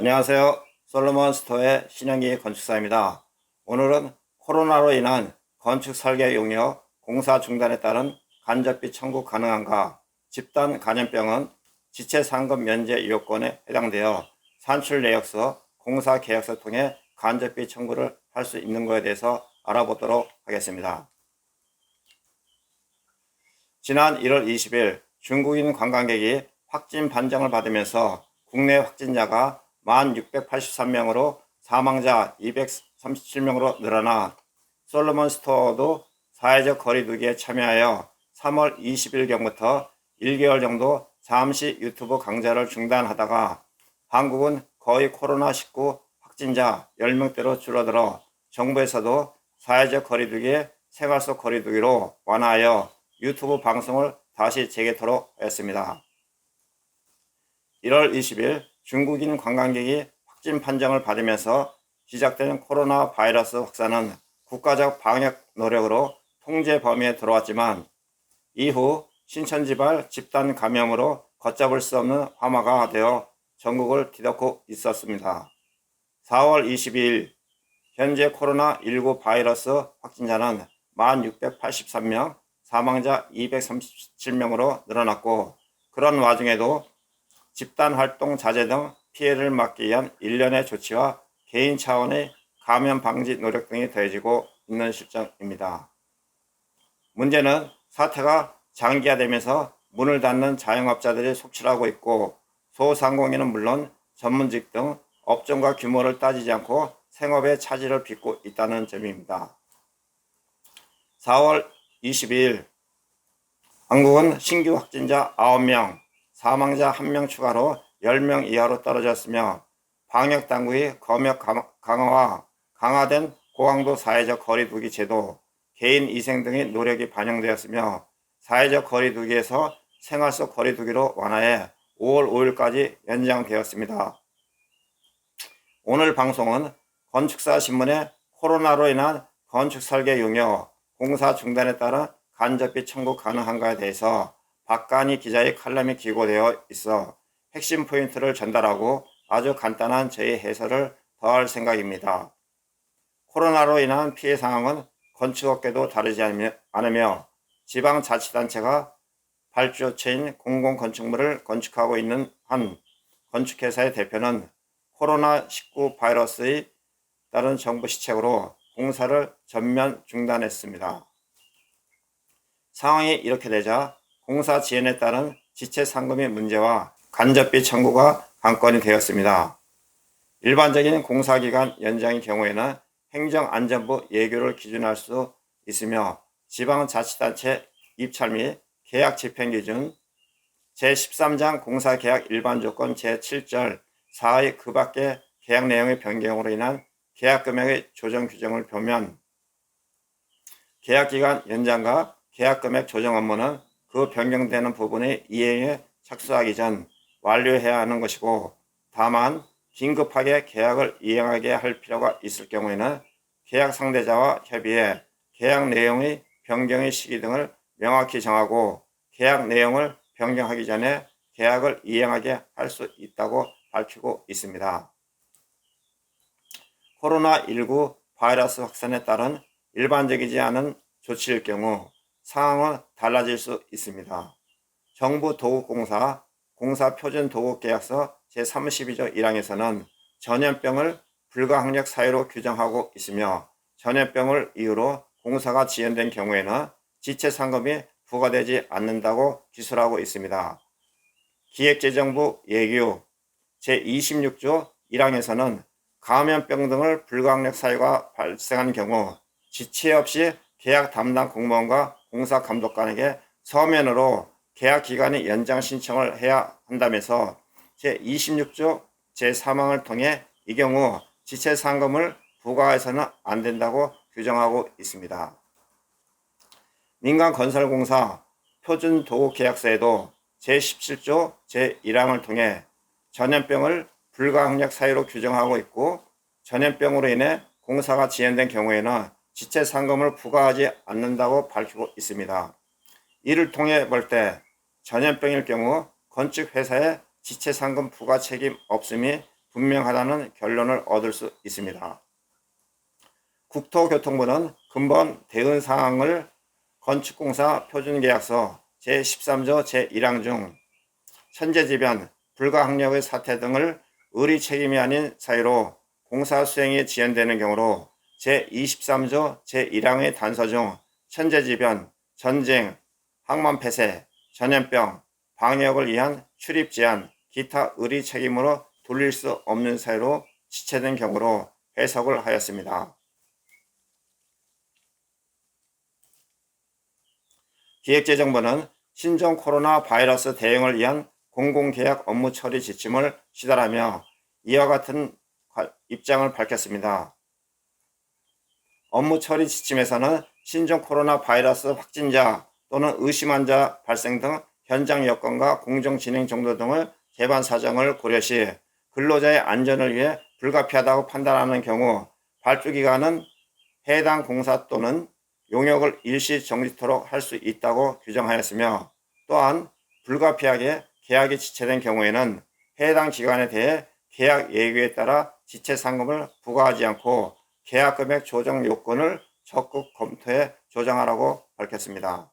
안녕하세요. 솔로몬 스토어의 신영기 건축사입니다. 오늘은 코로나로 인한 건축 설계 용역 공사 중단에 따른 간접비 청구 가능한가, 집단 감염병은 지체 상급 면제 요건에 해당되어 산출 내역서, 공사 계약서 통해 간접비 청구를 할 수 있는 것에 대해서 알아보도록 하겠습니다. 지난 1월 20일 중국인 관광객이 확진 판정을 받으면서 국내 확진자가 1683명으로 사망자 237명으로 늘어나 솔로몬 스토어도 사회적 거리두기에 참여하여 3월 20일경부터 1개월 정도 잠시 유튜브 강좌를 중단하다가 한국은 거의 코로나19 확진자 10명대로 줄어들어 정부에서도 사회적 거리두기에 생활 속 거리두기로 완화하여 유튜브 방송을 다시 재개토록 했습니다. 1월 20일 중국인 관광객이 확진 판정을 받으면서 시작된 코로나 바이러스 확산은 국가적 방역 노력으로 통제 범위에 들어왔지만 이후 신천지발 집단 감염으로 걷잡을 수 없는 화마가 되어 전국을 뒤덮고 있었습니다. 4월 22일 현재 코로나19 바이러스 확진자는 1683명, 사망자 237명으로 늘어났고, 그런 와중에도 집단활동 자제 등 피해를 막기 위한 일련의 조치와 개인 차원의 감염 방지 노력 등이 더해지고 있는 실정입니다. 문제는 사태가 장기화되면서 문을 닫는 자영업자들이 속출하고 있고, 소상공인은 물론 전문직 등 업종과 규모를 따지지 않고 생업의 차질을 빚고 있다는 점입니다. 4월 22일 한국은 신규 확진자 9명, 사망자 1명 추가로 10명 이하로 떨어졌으며 방역당국의 검역 강화와 강화된 고강도 사회적 거리두기 제도, 개인 위생 등의 노력이 반영되었으며 사회적 거리두기에서 생활 속 거리두기로 완화해 5월 5일까지 연장되었습니다. 오늘 방송은 건축사 신문의 코로나로 인한 건축 설계 용역, 공사 중단에 따른 간접비 청구 가능한가에 대해서 박간희 기자의 칼럼이 기고되어 있어 핵심 포인트를 전달하고 아주 간단한 저의 해설을 더할 생각입니다. 코로나로 인한 피해 상황은 건축업계도 다르지 않으며 지방자치단체가 발주처인 공공건축물을 건축하고 있는 한 건축회사의 대표는 코로나19 바이러스에 따른 정부 시책으로 공사를 전면 중단했습니다. 상황이 이렇게 되자 공사 지연에 따른 지체 상금의 문제와 간접비 청구가 관건이 되었습니다. 일반적인 공사기간 연장의 경우에는 행정안전부 예규를 기준할 수 있으며 지방자치단체 입찰 및 계약 집행기준 제13장 공사계약 일반조건 제7절 4의 그 밖의 계약 내용의 변경으로 인한 계약금액의 조정 규정을 보면 계약기간 연장과 계약금액 조정 업무는 그 변경되는 부분의 이행에 착수하기 전 완료해야 하는 것이고, 다만 긴급하게 계약을 이행하게 할 필요가 있을 경우에는 계약 상대자와 협의해 계약 내용의 변경의 시기 등을 명확히 정하고 계약 내용을 변경하기 전에 계약을 이행하게 할 수 있다고 밝히고 있습니다. 코로나19 바이러스 확산에 따른 일반적이지 않은 조치일 경우 상황은 달라질 수 있습니다. 정부 도급공사 공사표준도급계약서 제32조 1항에서는 전염병을 불가항력 사유로 규정하고 있으며 전염병을 이유로 공사가 지연된 경우에는 지체상금이 부과되지 않는다고 기술하고 있습니다. 기획재정부 예규 제26조 1항에서는 감염병 등을 불가항력 사유가 발생한 경우 지체 없이 계약 담당 공무원과 공사감독관에게 서면으로 계약 기간의 연장 신청을 해야 한다면서 제26조 제3항을 통해 이 경우 지체 상금을 부과해서는 안 된다고 규정하고 있습니다. 민간건설공사 표준도급계약서에도 제17조 제1항을 통해 전염병을 불가항력 사유로 규정하고 있고, 전염병으로 인해 공사가 지연된 경우에는 지체 상금을 부과하지 않는다고 밝히고 있습니다. 이를 통해 볼 때 전염병일 경우 건축회사의 지체 상금 부과 책임 없음이 분명하다는 결론을 얻을 수 있습니다. 국토교통부는 근본 대응 사항을 건축공사 표준계약서 제13조 제1항 중 천재지변, 불가항력의 사태 등을 의리 책임이 아닌 사유로 공사 수행이 지연되는 경우로 제23조 제1항의 단서 중 천재지변, 전쟁, 항만 폐쇄, 전염병, 방역을 위한 출입 제한, 기타 의리 책임으로 돌릴 수 없는 사유로 지체된 경우로 해석을 하였습니다. 기획재정부는 신종 코로나 바이러스 대응을 위한 공공계약 업무 처리 지침을 시달하며 이와 같은 입장을 밝혔습니다. 업무 처리 지침에서는 신종 코로나 바이러스 확진자 또는 의심 환자 발생 등 현장 여건과 공정 진행 정도 등을 개반 사정을 고려 시 근로자의 안전을 위해 불가피하다고 판단하는 경우 발주기관은 해당 공사 또는 용역을 일시 정지토록 할 수 있다고 규정하였으며, 또한 불가피하게 계약이 지체된 경우에는 해당 기관에 대해 계약 예규에 따라 지체 상금을 부과하지 않고 계약 금액 조정 요건을 적극 검토해 조정하라고 밝혔습니다.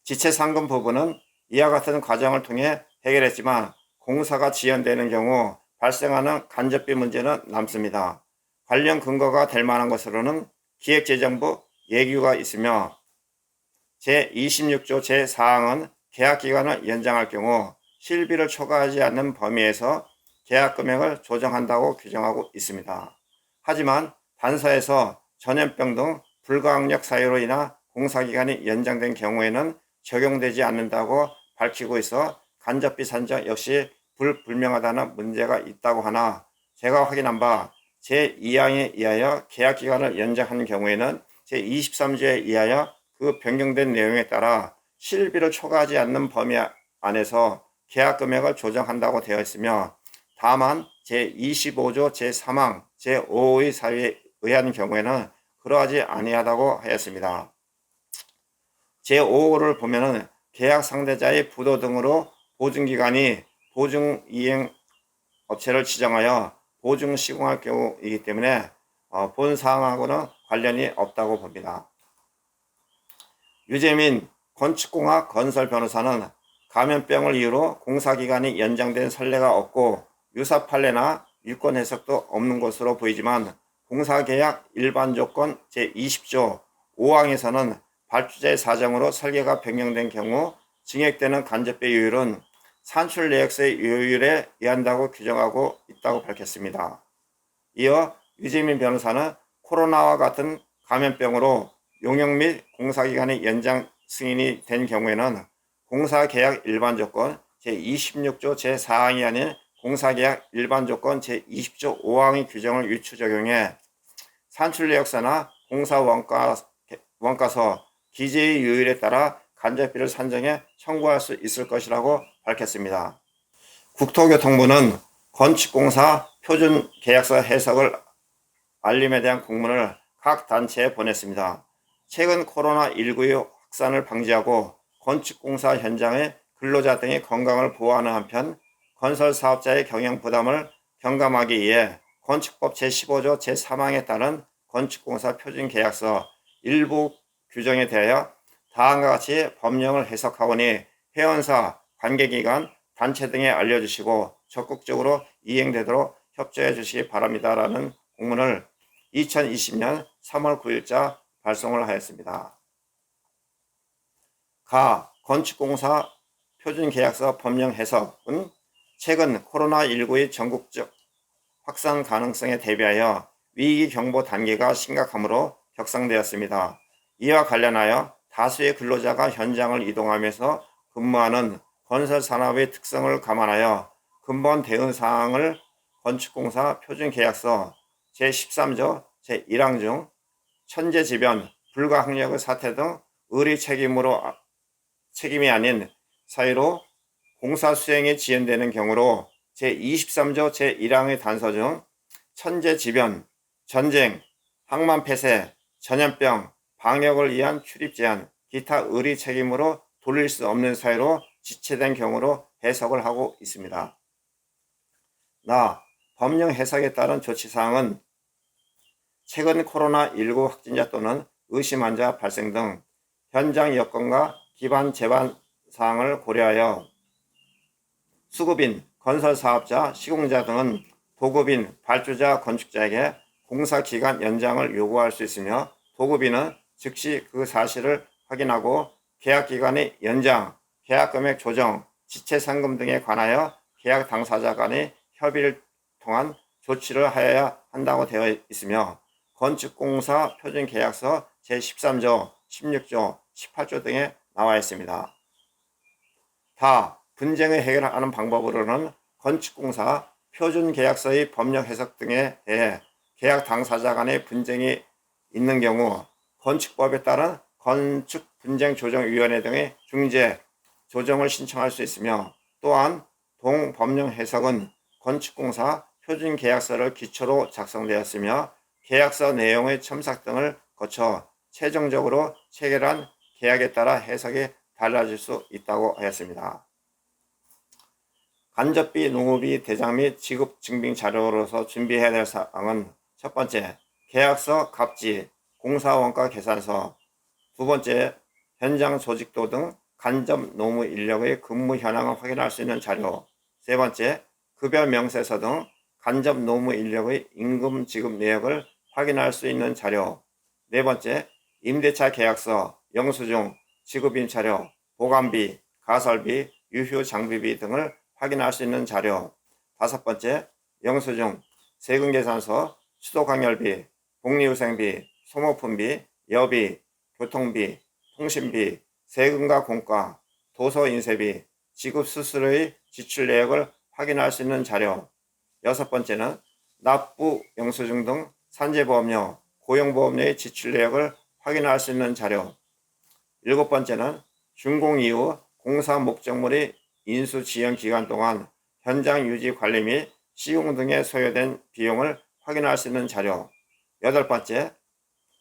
지체 상금 부분은 이와 같은 과정을 통해 해결했지만 공사가 지연되는 경우 발생하는 간접비 문제는 남습니다. 관련 근거가 될 만한 것으로는 기획재정부 예규가 있으며 제26조 제4항은 계약기간을 연장할 경우 실비를 초과하지 않는 범위에서 계약 금액을 조정한다고 규정하고 있습니다. 하지만 단서에서 전염병 등 불가항력 사유로 인한 공사기간이 연장된 경우에는 적용되지 않는다고 밝히고 있어 간접비 산정 역시 불분명하다는 문제가 있다고 하나, 제가 확인한 바 제2항에 의하여 계약기간을 연장하는 경우에는 제23조에 의하여 그 변경된 내용에 따라 실비를 초과하지 않는 범위 안에서 계약 금액을 조정한다고 되어 있으며, 다만 제25조 제3항 제5의 사유에 의한 경우에는 그러하지 아니하다고 하였습니다. 제5호를 보면은 계약 상대자의 부도 등으로 보증기관이 보증이행 업체를 지정하여 보증 시공할 경우이기 때문에 본 사항하고는 관련이 없다고 봅니다. 유재민 건축공학 건설 변호사는 감염병을 이유로 공사기간이 연장된 선례가 없고 유사 판례나 유권 해석도 없는 것으로 보이지만 공사계약 일반조건 제20조 5항에서는 발주자의 사정으로 설계가 변경된 경우 증액되는 간접비 요율은 산출내역서의 요율에 의한다고 규정하고 있다고 밝혔습니다. 이어 유재민 변호사는 코로나와 같은 감염병으로 용역 및 공사기간이 연장 승인이 된 경우에는 공사계약 일반조건 제26조 제4항이 아닌 공사계약 일반조건 제20조 5항의 규정을 유추 적용해 산출내역서나 공사원가서 기재의 요율에 따라 간접비를 산정해 청구할 수 있을 것이라고 밝혔습니다. 국토교통부는 건축공사 표준계약서 해석을 알림에 대한 공문을 각 단체에 보냈습니다. 최근 코로나19의 확산을 방지하고 건축공사 현장의 근로자 등의 건강을 보호하는 한편 건설사업자의 경영 부담을 경감하기 위해 건축법 제15조 제3항에 따른 건축공사 표준계약서 일부 규정에 대하여 다음과 같이 법령을 해석하오니 회원사, 관계기관, 단체 등에 알려주시고 적극적으로 이행되도록 협조해 주시기 바랍니다라는 공문을 2020년 3월 9일자 발송을 하였습니다. 건축공사 표준계약서 법령 해석은 최근 코로나19의 전국적 확산 가능성에 대비하여 위기경보 단계가 심각하므로 격상되었습니다. 이와 관련하여 다수의 근로자가 현장을 이동하면서 근무하는 건설산업의 특성을 감안하여 근본 대응사항을 건축공사 표준계약서 제13조 제1항 중 천재지변, 불가항력의 사태 등 의리 책임이 아닌 사유로 공사 수행이 지연되는 경우로 제23조 제1항의 단서 중 천재지변, 전쟁, 항만 폐쇄, 전염병, 방역을 위한 출입 제한, 기타 의리 책임으로 돌릴 수 없는 사유로 지체된 경우로 해석을 하고 있습니다. 법령 해석에 따른 조치사항은 최근 코로나19 확진자 또는 의심 환자 발생 등 현장 여건과 기반 재반 사항을 고려하여 수급인, 건설사업자, 시공자 등은 도급인, 발주자, 건축자에게 공사기간 연장을 요구할 수 있으며 도급인은 즉시 그 사실을 확인하고 계약기간의 연장, 계약금액 조정, 지체상금 등에 관하여 계약 당사자 간의 협의를 통한 조치를 하여야 한다고 되어 있으며 건축공사 표준계약서 제13조, 16조, 18조 등에 나와 있습니다. 분쟁을 해결하는 방법으로는 건축공사 표준계약서의 법령 해석 등에 대해 계약 당사자 간의 분쟁이 있는 경우 건축법에 따른 건축분쟁조정위원회 등의 중재, 조정을 신청할 수 있으며 또한 동법령 해석은 건축공사 표준계약서를 기초로 작성되었으며 계약서 내용의 첨삭 등을 거쳐 최종적으로 체결한 계약에 따라 해석이 달라질 수 있다고 하였습니다. 간접비, 농후비, 대장 및 지급 증빙 자료로서 준비해야 될 사항은 첫 번째, 계약서, 갑지, 공사원가 계산서. 두 번째, 현장 조직도 등 간접 노무 인력의 근무 현황을 확인할 수 있는 자료. 세 번째, 급여 명세서 등 간접 노무 인력의 임금 지급 내역을 확인할 수 있는 자료. 네 번째, 임대차 계약서, 영수증, 지급인 자료, 보관비, 가설비, 유휴 장비비 등을 확인할 수 있는 자료. 다섯 번째, 영수증, 세금계산서, 수도관열비, 복리후생비, 소모품비, 여비, 교통비, 통신비, 세금과 공과, 도서인쇄비, 지급수수료의 지출 내역을 확인할 수 있는 자료. 여섯 번째는 납부 영수증 등 산재보험료, 고용보험료의 지출 내역을 확인할 수 있는 자료. 일곱 번째는 준공 이후 공사 목적물의 인수 지연 기간 동안 현장 유지 관리 및 시공 등에 소요된 비용을 확인할 수 있는 자료. 여덟 번째,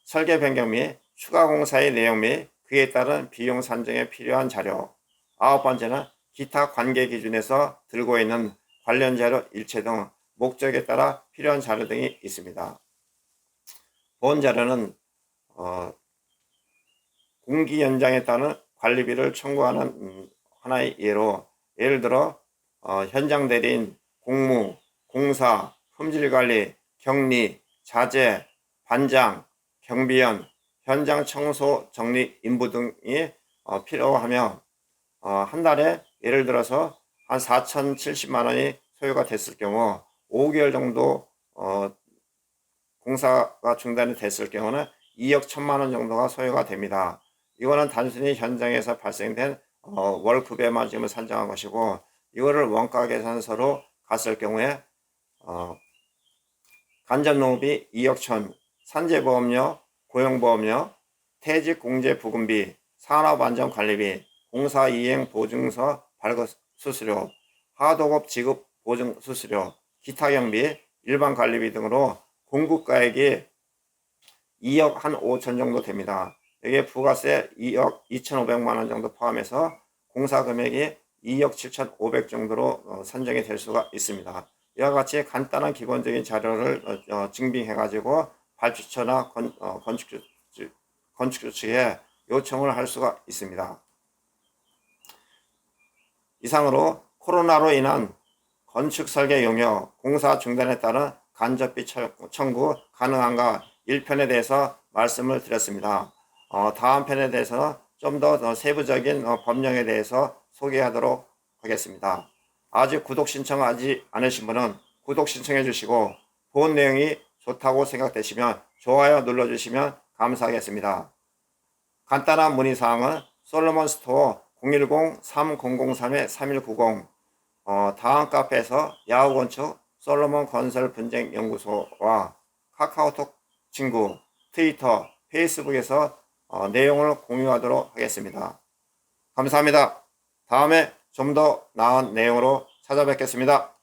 설계 변경 및 추가 공사의 내용 및 그에 따른 비용 산정에 필요한 자료. 아홉 번째는 기타 관계 기준에서 들고 있는 관련 자료 일체 등 목적에 따라 필요한 자료 등이 있습니다. 본 자료는 공기 연장에 따른 관리비를 청구하는 하나의 예로, 예를 들어 현장 대리인, 공무, 공사, 품질관리, 격리, 자재, 반장, 경비원, 현장 청소 정리 인부 등이 필요하며 한 달에 예를 들어서 한 4,070만 원이 소요가 됐을 경우 5개월 정도 공사가 중단이 됐을 경우는 2억 1천만 원 정도가 소요가 됩니다. 이거는 단순히 현장에서 발생된 월급에만 지금 산정한 것이고, 이거를 원가 계산서로 갔을 경우에 간접농업이 2억 1천, 산재보험료, 고용보험료, 퇴직공제부금비, 산업안전관리비, 공사이행보증서 발급 수수료, 하도급 지급 보증 수수료, 기타 경비, 일반 관리비 등으로 공급가액이 2억 한 5천 정도 됩니다. 여기에 부가세 2억 2,500만 원 정도 포함해서 공사 금액이 2억 7,500 정도로 산정이 될 수가 있습니다. 이와 같이 간단한 기본적인 자료를 증빙해 가지고 발주처나 건축주 측에 요청을 할 수가 있습니다. 이상으로 코로나로 인한 건축 설계 용역, 공사 중단에 따른 간접비 청구 가능한가 1편에 대해서 말씀을 드렸습니다. 다음 편에 대해서는 좀 더 세부적인 법령에 대해서 소개하도록 하겠습니다. 아직 구독 신청하지 않으신 분은 구독 신청해 주시고, 본 내용이 좋다고 생각되시면 좋아요 눌러주시면 감사하겠습니다. 간단한 문의사항은 솔로몬 스토어 010-3003-3190, 다음 카페에서 야후건축 솔로몬 건설 분쟁 연구소와 카카오톡 친구, 트위터, 페이스북에서 내용을 공유하도록 하겠습니다. 감사합니다. 다음에 좀 더 나은 내용으로 찾아뵙겠습니다.